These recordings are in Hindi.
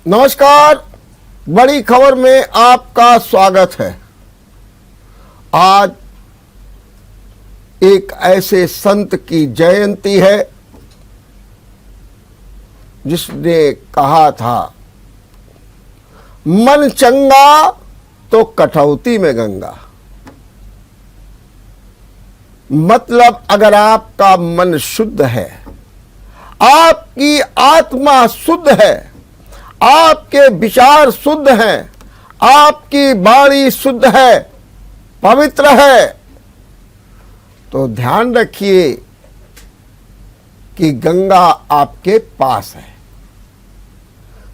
नमस्कार, बड़ी खबर में आपका स्वागत है। आज एक ऐसे संत की जयंती है जिसने कहा था, मन चंगा तो कठौती में गंगा। मतलब अगर आपका मन शुद्ध है, आपकी आत्मा शुद्ध है, आपके विचार शुद्ध हैं, आपकी वाणी शुद्ध है, पवित्र है, तो ध्यान रखिए कि गंगा आपके पास है।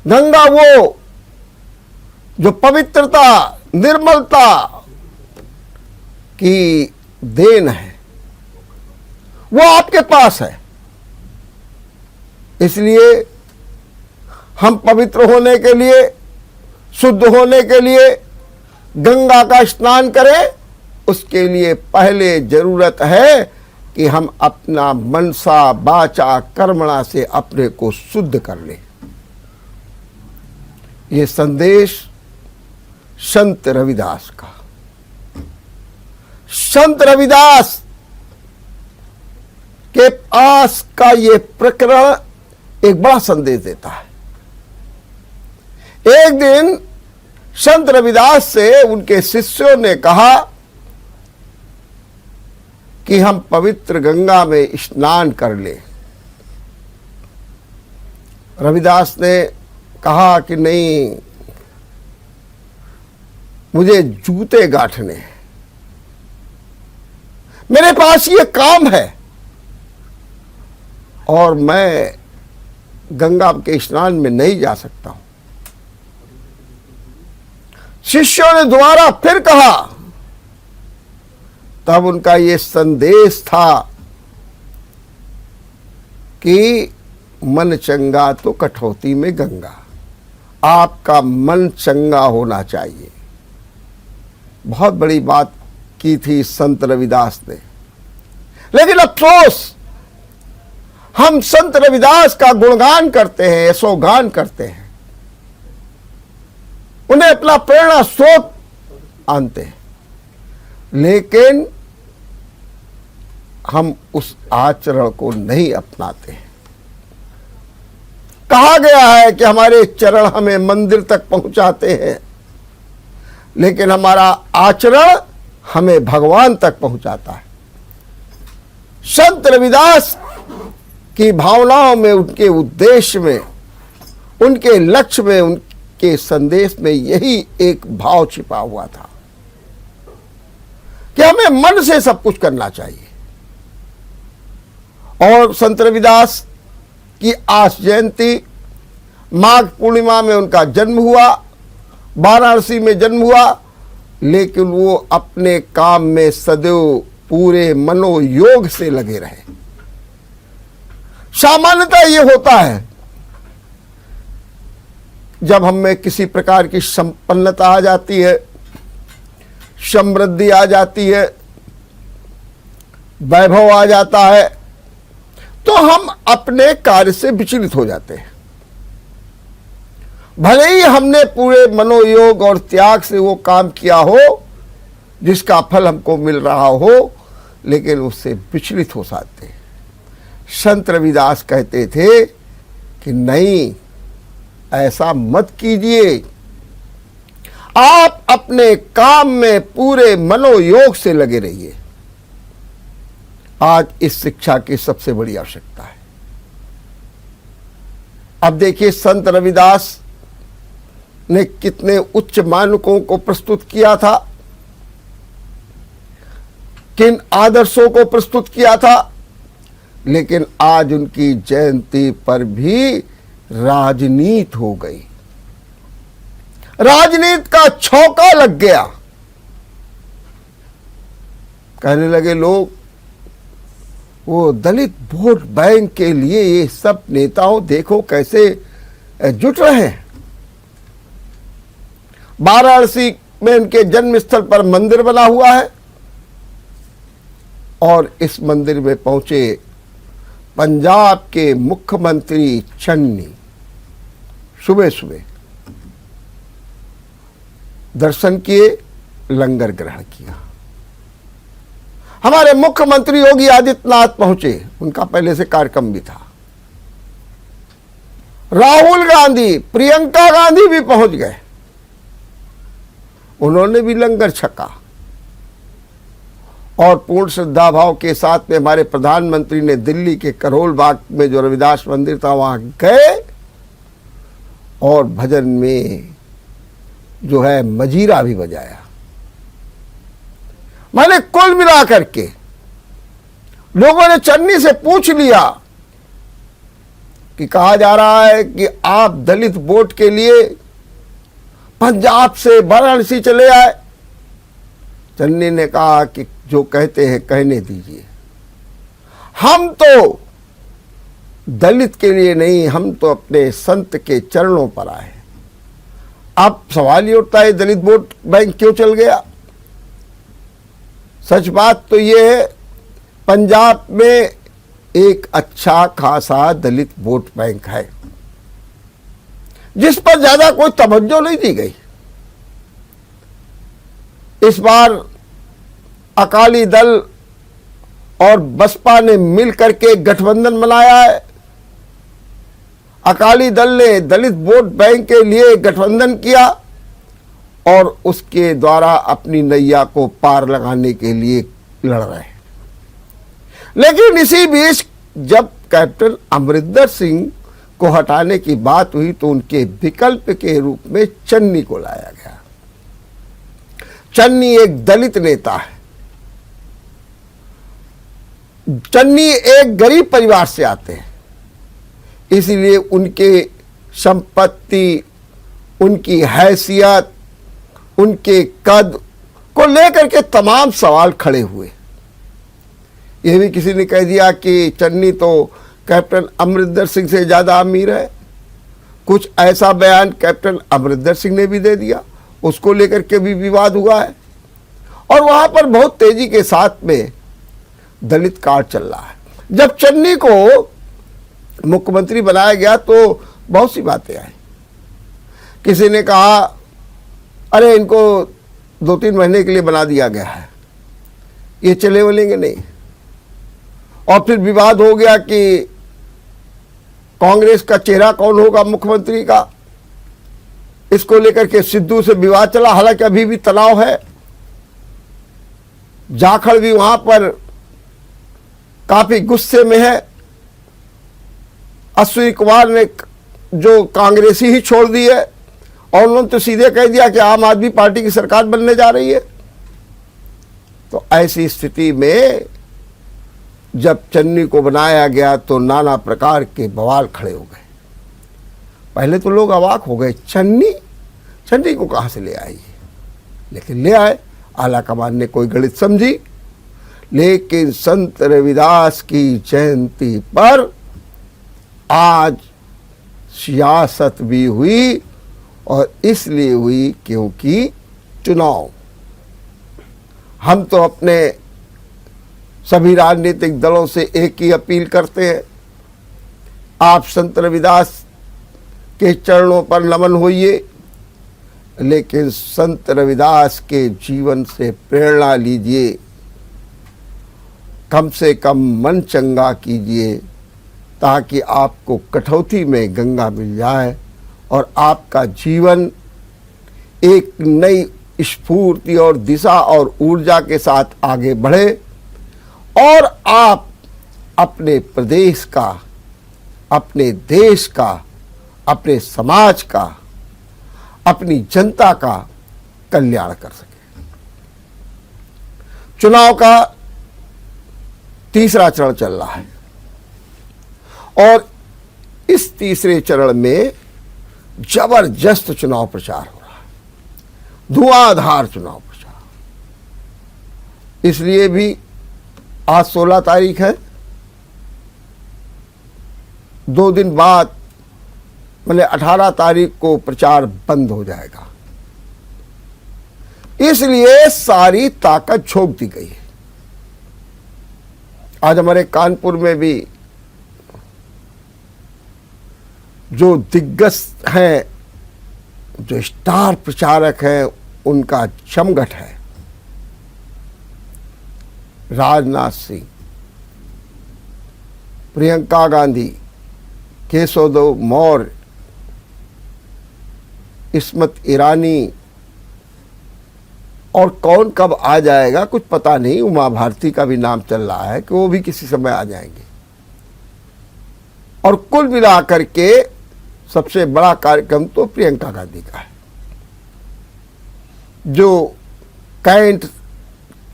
गंगा वो जो पवित्रता, निर्मलता की देन है, वो आपके पास है। इसलिए हम पवित्र होने के लिए, शुद्ध होने के लिए गंगा का स्नान करें। उसके लिए पहले जरूरत है कि हम अपना मनसा वाचा कर्मणा से अपने को शुद्ध कर लें। ये संदेश संत रविदास का। संत रविदास के पास का ये प्रकरण एक बड़ा संदेश देता है। एक दिन संत रविदास से उनके शिष्यों ने कहा कि हम पवित्र गंगा में स्नान कर लें। रविदास ने कहा कि नहीं, मुझे जूते गांठने हैं, मेरे पास ये काम है और मैं गंगा के स्नान में नहीं जा सकता हूं। शिष्यों ने दोबारा फिर कहा, तब उनका यह संदेश था कि मन चंगा तो कठौती में गंगा। आपका मन चंगा होना चाहिए। बहुत बड़ी बात की थी संत रविदास ने। लेकिन अफसोस, हम संत रविदास का गुणगान करते हैं, यशोगान करते हैं, उन्हें अपना प्रेरणा स्रोत आनते हैं, लेकिन हम उस आचरण को नहीं अपनाते हैं। कहा गया है कि हमारे चरण हमें मंदिर तक पहुंचाते हैं, लेकिन हमारा आचरण हमें भगवान तक पहुंचाता है। संत रविदास की भावनाओं में, उनके उद्देश्य में, उनके लक्ष्य में, उनके संदेश में यही एक भाव छिपा हुआ था कि हमें मन से सब कुछ करना चाहिए। और संत रविदास की आज जयंती, माघ पूर्णिमा में उनका जन्म हुआ, वाराणसी में जन्म हुआ, लेकिन वो अपने काम में सदैव पूरे मनोयोग से लगे रहे। सामान्यतः ये होता है, जब हम में किसी प्रकार की संपन्नता आ जाती है, समृद्धि आ जाती है, वैभव आ जाता है, तो हम अपने कार्य से विचलित हो जाते हैं। भले ही हमने पूरे मनोयोग और त्याग से वो काम किया हो जिसका फल हमको मिल रहा हो, लेकिन उससे विचलित हो जाते हैं। संत रविदास कहते थे कि नहीं, ऐसा मत कीजिए। आप अपने काम में पूरे मनोयोग से लगे रहिए। आज इस शिक्षा की सबसे बड़ी आवश्यकता है। अब देखिए, संत रविदास ने कितने उच्च मानकों को प्रस्तुत किया था, किन आदर्शों को प्रस्तुत किया था, लेकिन आज उनकी जयंती पर भी राजनीति हो गई। राजनीति का छौका लग गया। कहने लगे लोग, वो दलित वोट बैंक के लिए ये सब नेताओं देखो कैसे जुट रहे हैं। वाराणसी में उनके जन्म स्थल पर मंदिर बना हुआ है और इस मंदिर में पहुंचे पंजाब के मुख्यमंत्री चन्नी सुबह सुबह दर्शन किए, लंगर ग्रहण किया। हमारे मुख्यमंत्री योगी आदित्यनाथ पहुंचे, उनका पहले से कार्यक्रम भी था। राहुल गांधी, प्रियंका गांधी भी पहुंच गए, उन्होंने भी लंगर छका। और पूर्ण श्रद्धा भाव के साथ में हमारे प्रधानमंत्री ने दिल्ली के करोल बाग में जो रविदास मंदिर था वहां गए और भजन में जो है मजीरा भी बजाया। मैंने कुल मिलाकर के लोगों ने चन्नी से पूछ लिया कि कहा जा रहा है कि आप दलित वोट के लिए पंजाब से वाराणसी चले आए। चन्नी ने कहा कि जो कहते हैं कहने दीजिए, हम तो दलित के लिए नहीं, हम तो अपने संत के चरणों पर आए। अब सवाल ये उठता है दलित वोट बैंक क्यों चल गया। सच बात तो ये है, पंजाब में एक अच्छा खासा दलित वोट बैंक है जिस पर ज्यादा कोई तवज्जो नहीं दी गई। इस बार अकाली दल और बसपा ने मिलकर के गठबंधन बनाया है। अकाली दल ने दलित वोट बैंक के लिए गठबंधन किया और उसके द्वारा अपनी नैया को पार लगाने के लिए लड़ रहे हैं। लेकिन इसी बीच जब कैप्टन अमरिंदर सिंह को हटाने की बात हुई तो उनके विकल्प के रूप में चन्नी को लाया गया। चन्नी एक दलित नेता है, चन्नी एक गरीब परिवार से आते हैं, इसलिए उनके संपत्ति, उनकी हैसियत, उनके कद को लेकर के तमाम सवाल खड़े हुए। यह भी किसी ने कह दिया कि चन्नी तो कैप्टन अमरिंदर सिंह से ज्यादा अमीर है। कुछ ऐसा बयान कैप्टन अमरिंदर सिंह ने भी दे दिया, उसको लेकर के भी विवाद हुआ है और वहां पर बहुत तेजी के साथ में दलित कार्ड चल रहा है। जब चन्नी को मुख्यमंत्री बनाया गया तो बहुत सी बातें आई। किसी ने कहा अरे इनको 2-3 महीने के लिए बना दिया गया है, ये चले वलेंगे नहीं। और फिर विवाद हो गया कि कांग्रेस का चेहरा कौन होगा मुख्यमंत्री का, इसको लेकर के सिद्धू से विवाद चला। हालांकि अभी भी तनाव है, जाखड़ भी वहां पर काफी गुस्से में है। अश्विनी कुमार ने जो कांग्रेसी ही छोड़ दी है और उन्होंने तो सीधे कह दिया कि आम आदमी पार्टी की सरकार बनने जा रही है। तो ऐसी स्थिति में जब चन्नी को बनाया गया तो नाना प्रकार के बवाल खड़े हो गए। पहले तो लोग अवाक हो गए, चन्नी को कहां से ले आई, लेकिन ले आए। आला कमान ने कोई गणित समझी, लेकिन संत रविदास की जयंती पर आज सियासत भी हुई और इसलिए हुई क्योंकि चुनाव। हम तो अपने सभी राजनीतिक दलों से एक ही अपील करते हैं, आप संत रविदास के चरणों पर नमन होइए, लेकिन संत रविदास के जीवन से प्रेरणा लीजिए, कम से कम मन चंगा कीजिए ताकि आपको कठौती में गंगा मिल जाए और आपका जीवन एक नई स्फूर्ति और दिशा और ऊर्जा के साथ आगे बढ़े और आप अपने प्रदेश का, अपने देश का, अपने समाज का, अपनी जनता का कल्याण कर सके। चुनाव का तीसरा चरण चल रहा है और इस तीसरे चरण में जबरदस्त चुनाव प्रचार हो रहा है, धुआंधार चुनाव प्रचार। इसलिए भी आज 16 तारीख है, 2 दिन बाद मतलब 18 तारीख को प्रचार बंद हो जाएगा। इसलिए सारी ताकत झोंक दी गई है। आज हमारे कानपुर में भी जो दिग्गज हैं, जो स्टार प्रचारक हैं, उनका जमघट है। राजनाथ सिंह, प्रियंका गांधी, केशवदेव मौर्य, इस्मत ईरानी, और कौन कब आ जाएगा कुछ पता नहीं। उमा भारती का भी नाम चल रहा है कि वो भी किसी समय आ जाएंगे। और कुल मिलाकर के सबसे बड़ा कार्यक्रम तो प्रियंका गांधी का है, जो कैंट,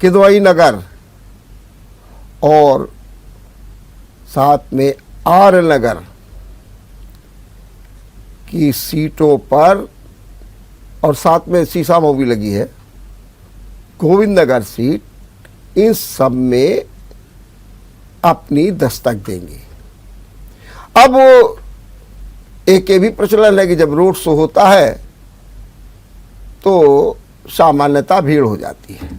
किदवई नगर और साथ में आर नगर की सीटों पर, और साथ में सीसामऊ भी लगी है, गोविंद नगर सीट, इन सब में अपनी दस्तक देंगे। अब वो एक ये भी प्रचलन है कि जब रोड शो होता है तो सामान्यतः भीड़ हो जाती है,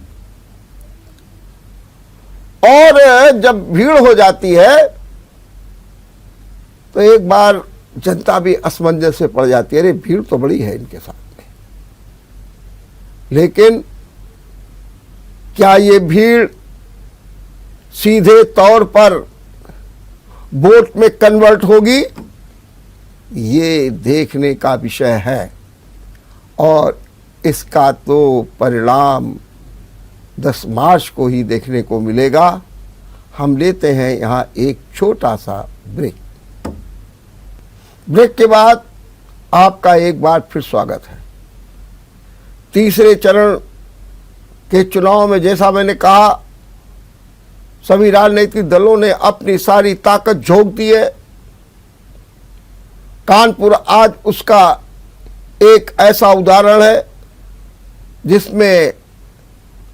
और जब भीड़ हो जाती है तो एक बार जनता भी असमंजस से पड़ जाती है, अरे भीड़ तो बड़ी है इनके साथ में, लेकिन क्या ये भीड़ सीधे तौर पर वोट में कन्वर्ट होगी, ये देखने का विषय है। और इसका तो परिणाम 10 मार्च को ही देखने को मिलेगा। हम लेते हैं यहाँ एक छोटा सा ब्रेक। ब्रेक के बाद आपका एक बार फिर स्वागत है। तीसरे चरण के चुनाव में जैसा मैंने कहा, सभी राजनीतिक दलों ने अपनी सारी ताकत झोंक दी है। कानपुर आज उसका एक ऐसा उदाहरण है जिसमें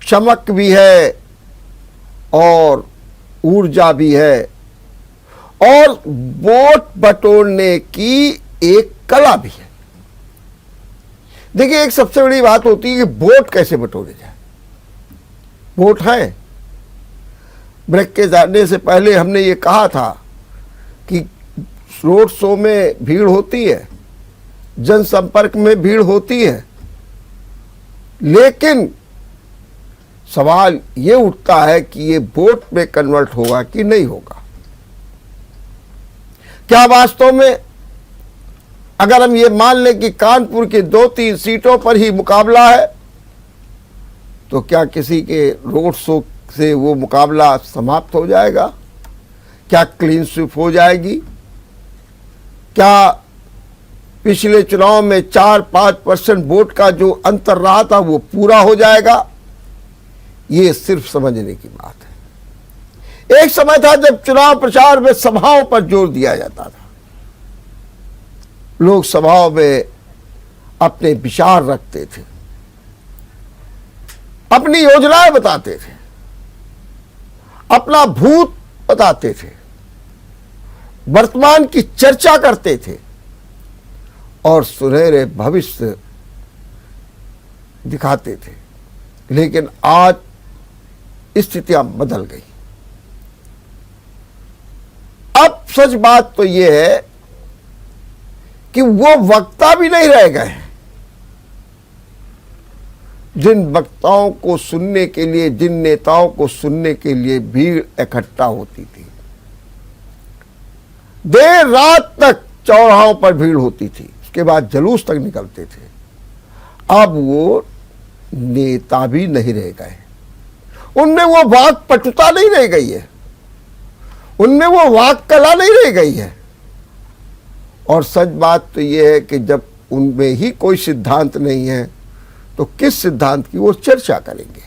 चमक भी है और ऊर्जा भी है, और वोट बटोरने की एक कला भी है। देखिए, एक सबसे बड़ी बात होती है कि वोट कैसे बटोरे जाए। वोट है, ब्रेक के जाने से पहले हमने ये कहा था कि रोड शो में भीड़ होती है, जनसंपर्क में भीड़ होती है, लेकिन सवाल ये उठता है कि ये वोट में कन्वर्ट होगा कि नहीं होगा। क्या वास्तव में अगर हम ये मान लें कि कानपुर की 2-3 सीटों पर ही मुकाबला है, तो क्या किसी के रोड शो से वो मुकाबला समाप्त हो जाएगा? क्या क्लीन स्वीप हो जाएगी? क्या पिछले चुनाव में 4-5% वोट का जो अंतर रहा था वो पूरा हो जाएगा? ये सिर्फ समझने की बात है। एक समय था जब चुनाव प्रचार में सभाओं पर जोर दिया जाता था, लोग सभाओं में अपने विचार रखते थे, अपनी योजनाएं बताते थे, अपना भूत बताते थे, वर्तमान की चर्चा करते थे और सुनहरे भविष्य दिखाते थे। लेकिन आज स्थितियां बदल गई। अब सच बात तो यह है कि वो वक्ता भी नहीं रह गए जिन वक्ताओं को सुनने के लिए, जिन नेताओं को सुनने के लिए भीड़ इकट्ठा होती थी। देर रात तक चौराहों पर भीड़ होती थी, उसके बाद जुलूस तक निकलते थे। अब वो नेता भी नहीं रह गए, उनमें वो वाक पटुता नहीं रह गई है, उनमें वो वाक कला नहीं रह गई है। और सच बात तो ये है कि जब उनमें ही कोई सिद्धांत नहीं है तो किस सिद्धांत की वो चर्चा करेंगे,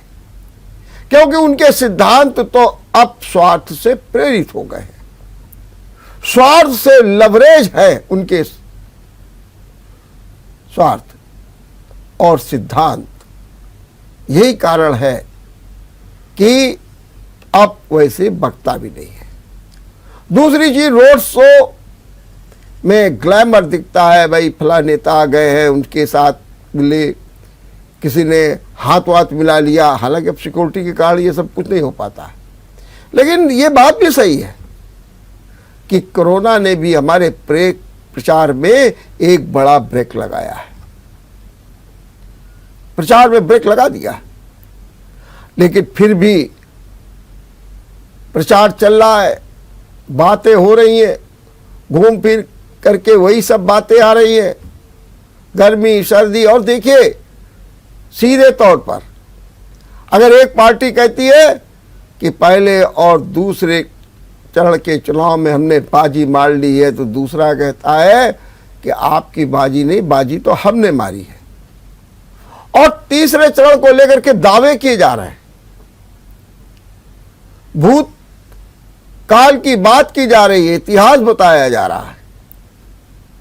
क्योंकि उनके सिद्धांत तो अब स्वार्थ से प्रेरित हो गए हैं, स्वार्थ से लवरेज है उनके स्वार्थ और सिद्धांत। यही कारण है कि अब वैसे वक्ता भी नहीं है। दूसरी चीज, रोड शो में ग्लैमर दिखता है, भाई फला नेता आ गए हैं, उनके साथ मिले, किसी ने हाथ वाथ मिला लिया। हालांकि अब सिक्योरिटी के कारण ये सब कुछ नहीं हो पाता है, लेकिन ये बात भी सही है कि कोरोना ने भी हमारे प्रचार में एक बड़ा ब्रेक लगाया है। प्रचार में ब्रेक लगा दिया, लेकिन फिर भी प्रचार चल रहा है, बातें हो रही हैं, घूम फिर करके वही सब बातें आ रही हैं, गर्मी सर्दी। और देखिए सीधे तौर पर अगर एक पार्टी कहती है कि पहले और दूसरे चरण के चुनाव में हमने बाजी मार ली है, तो दूसरा कहता है कि आपकी बाजी नहीं, बाजी तो हमने मारी है। और तीसरे चरण को लेकर के दावे किए जा रहे हैं, भूत काल की बात की जा रही है, इतिहास बताया जा रहा है।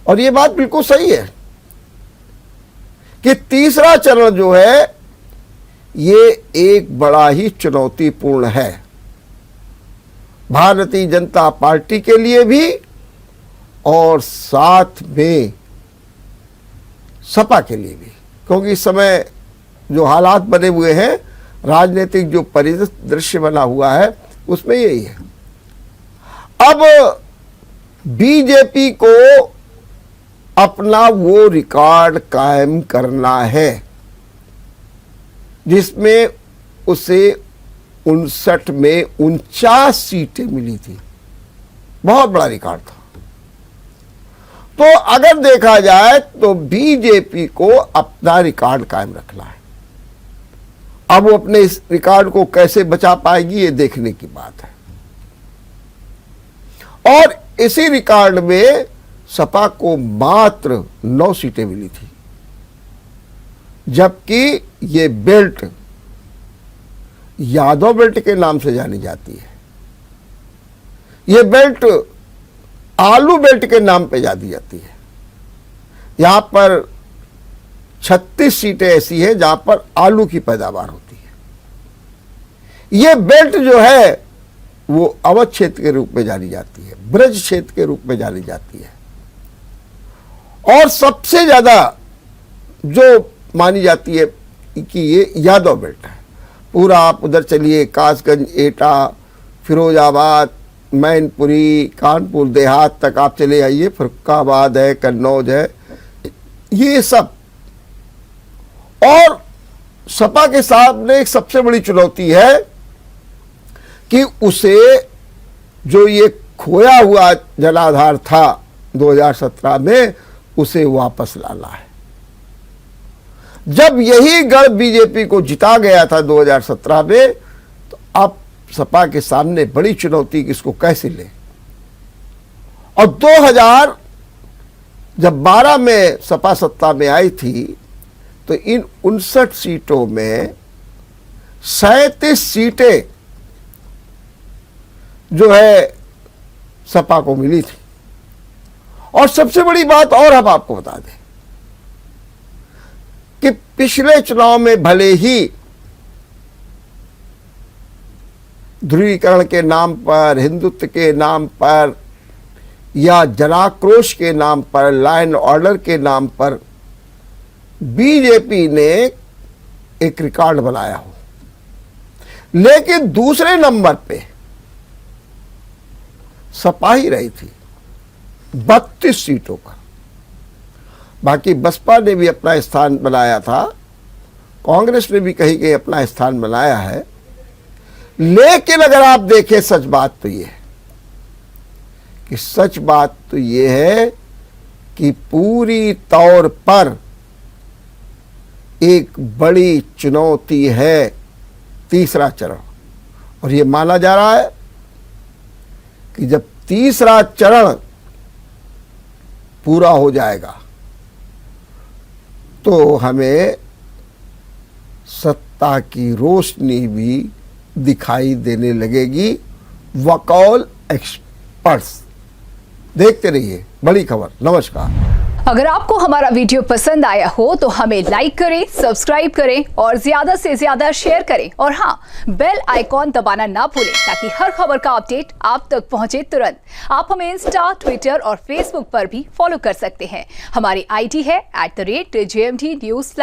और यह बात बिल्कुल सही है कि तीसरा चरण जो है ये एक बड़ा ही चुनौतीपूर्ण है, भारतीय जनता पार्टी के लिए भी और साथ में सपा के लिए भी, क्योंकि इस समय जो हालात बने हुए हैं, राजनीतिक जो परिदृश्य बना हुआ है, उसमें यही है। अब बीजेपी को अपना वो रिकॉर्ड कायम करना है जिसमें उसे 59 में 49 सीटें मिली थी, बहुत बड़ा रिकॉर्ड था। तो अगर देखा जाए तो बीजेपी को अपना रिकॉर्ड कायम रखना है। अब वो अपने इस रिकॉर्ड को कैसे बचा पाएगी, ये देखने की बात है। और इसी रिकॉर्ड में सपा को मात्र 9 सीटें मिली थी, जबकि ये बेल्ट यादव बेल्ट के नाम से जानी जाती है। ये बेल्ट आलू बेल्ट के नाम पे जानी जाती है। यहां पर 36 सीटें ऐसी हैं जहां पर आलू की पैदावार होती है। ये बेल्ट जो है वो अवध क्षेत्र के रूप में जानी जाती है, ब्रज क्षेत्र के रूप में जानी जाती है। और सबसे ज्यादा जो मानी जाती है कि ये यादव बेल्ट है। पूरा आप उधर चलिए, कासगंज, एटा, फिरोजाबाद, मैनपुरी, कानपुर देहात तक आप चले आइए, फरुखाबाद है, कन्नौज है, ये सब। और सपा के सामने एक सबसे बड़ी चुनौती है कि उसे जो ये खोया हुआ जनाधार था 2017 में, उसे वापस लाना है। जब यही गढ़ बीजेपी को जिता गया था 2017 में, तो अब सपा के सामने बड़ी चुनौती कि इसको कैसे ले। और 2012 में सपा सत्ता में आई थी, तो इन 59 सीटों में 37 सीटें जो है सपा को मिली थी। और सबसे बड़ी बात और हम आपको बता दें कि पिछले चुनाव में भले ही ध्रुवीकरण के नाम पर, हिंदुत्व के नाम पर या जनाक्रोश के नाम पर, लॉ एंड ऑर्डर के नाम पर बीजेपी ने एक रिकॉर्ड बनाया हो, लेकिन दूसरे नंबर पे सपा ही रही थी 32 सीटों का। बाकी बसपा ने भी अपना स्थान बनाया था, कांग्रेस ने भी कहीं कहीं अपना स्थान बनाया है। लेकिन अगर आप देखें, सच बात तो ये है कि पूरी तौर पर एक बड़ी चुनौती है तीसरा चरण। और ये माना जा रहा है कि जब तीसरा चरण पूरा हो जाएगा तो हमें सत्ता की रोशनी भी दिखाई देने लगेगी। वकौल एक्सपर्ट्स। देखते रहिए बड़ी खबर। नमस्कार। अगर आपको हमारा वीडियो पसंद आया हो तो हमें लाइक करें, सब्सक्राइब करें और ज्यादा से ज्यादा शेयर करें। और हाँ, बेल आइकॉन दबाना ना भूलें ताकि हर खबर का अपडेट आप तक पहुंचे तुरंत। आप हमें इंस्टा, ट्विटर और फेसबुक पर भी फॉलो कर सकते हैं। हमारी आईडी है @JMT News।